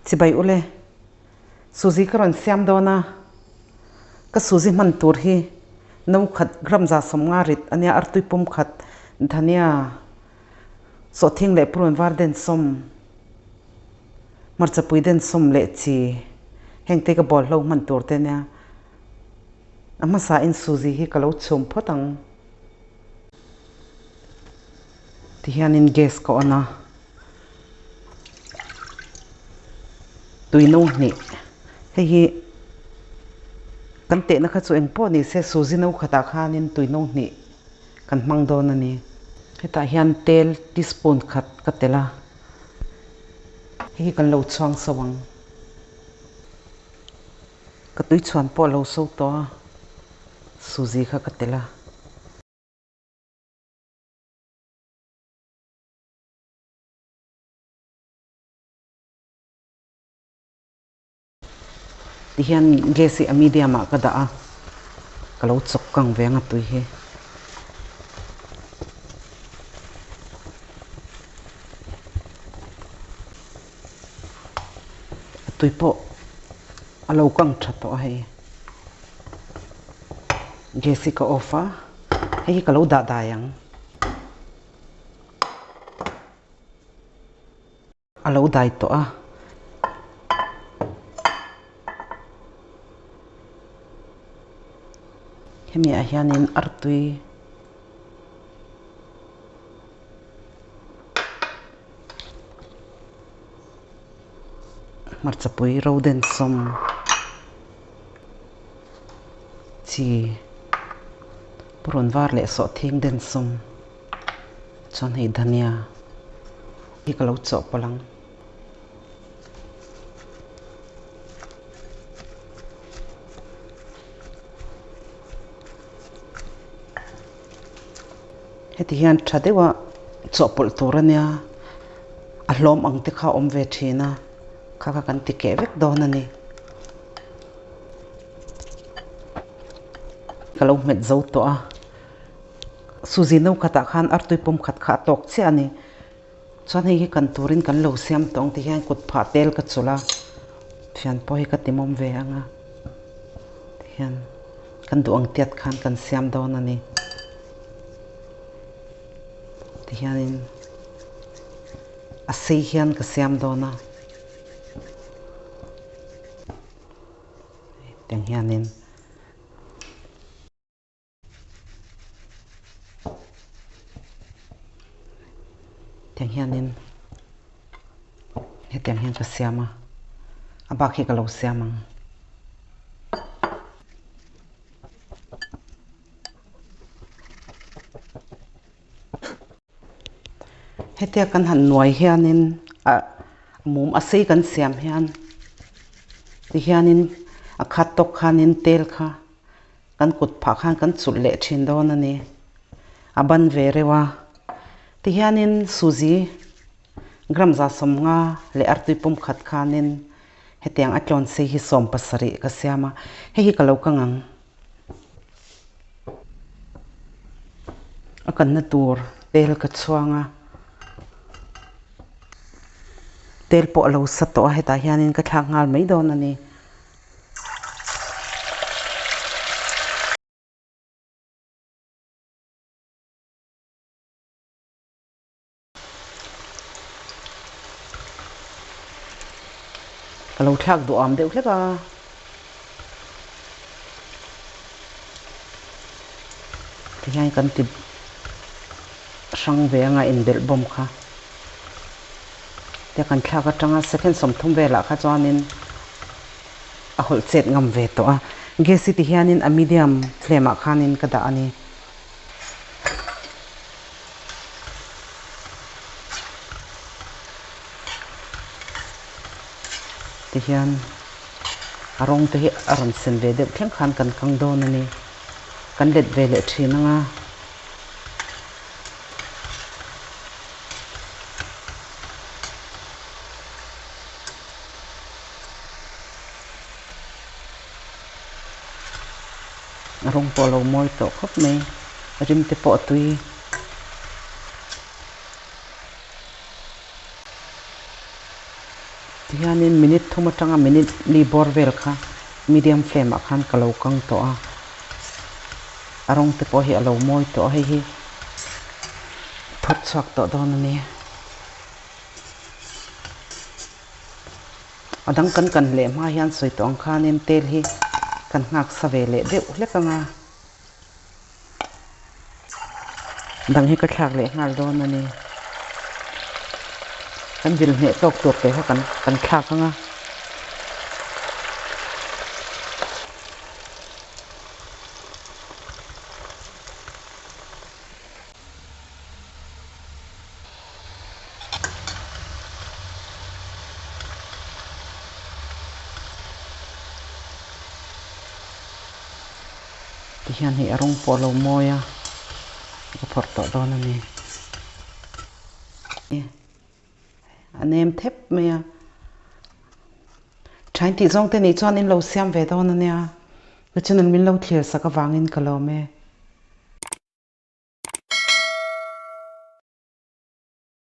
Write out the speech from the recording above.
chỉ bay ule suzy cái ron xem đó na cái suzy man tur hi nấu khát gram za som nga rit ania artui pum khát thania so thing le pruan var den som marcha pui den som le chi heng te ka bol lo man tur te nia ama sa in suzy hi kalau chum photang ti hianin gas ko ana tuino ni hei kan te na kha chu eng po ni se suzy no khata khanin tuino ni kan mang do na ni heta hian tel teaspoon khat katela hei kan lo chuang sawang ka tui chuan po lo so to suzy kha katela ti hian gesi a medium a kada a kalo chok kang venga tui hi tui po alo kang thato hai gesi ka ofa hei kalo da da yang alo dai to a hemi a hianin artui marcha pui ro den som chi pron var le so thing den som chon hei dhania hi kalo cho palang heti hian thatewa chopol turania a hlom ang te kha om ve thina kha kan ti ke vek don ani kalo met zo to a suzy no khata khan artui pum khat kha tok che ani chuan hei kan turin kan lo siam tong ti hian kut pha tel ka chula fian po hi ka timom ve anga hian kan du ang tiat khan kan siam don ani ti hianin a sei hian ka siam dona teng hianin he teng hian ka siama abak hi ka lo siamang hetia kan han nuai hianin a mum a sei kan siam hian ti hianin a khat tok khanin tel kha kan kut pha khan kan chul le thin don ani a ban ve rewa ti hianin suzy gram za som nga le artui pum khat khanin hetiang atlon sei hi som pasari ka siama hi kalo kangang akan na tur tel ka chuanga tel po lo sato heta hianin ka thak ngal mai don ani kalo thak du am deuh hleka ti hian kan ti sang ve anga in bel bom kha te kan thak atanga second som thum vela kha chuanin a hol chet ngam ve to a gesi ti hianin a medium flame a khanin ka da ani ti hian arong te hi aron sen ve de thleng khan kan kang don ani kan let ve le thinanga rong polo moi to khop me rim te po tui hianin minute thuma tanga minute li borvel kha medium flame akhan kalo kang to a arong te po hi alo moi to hi thot chak to don ani adang kan le ma hian soi tong khanin tel hi kan ngak savele de ulekanga dang hi ka thak le ngal don ani kan vil ne tok tok te ho kan thak anga hian hi arong polo moya ka porto don ani anem thep mea thain ti zong te ni chuan in lo siam ve don ania chuan min lo thlir saka wangin kalo me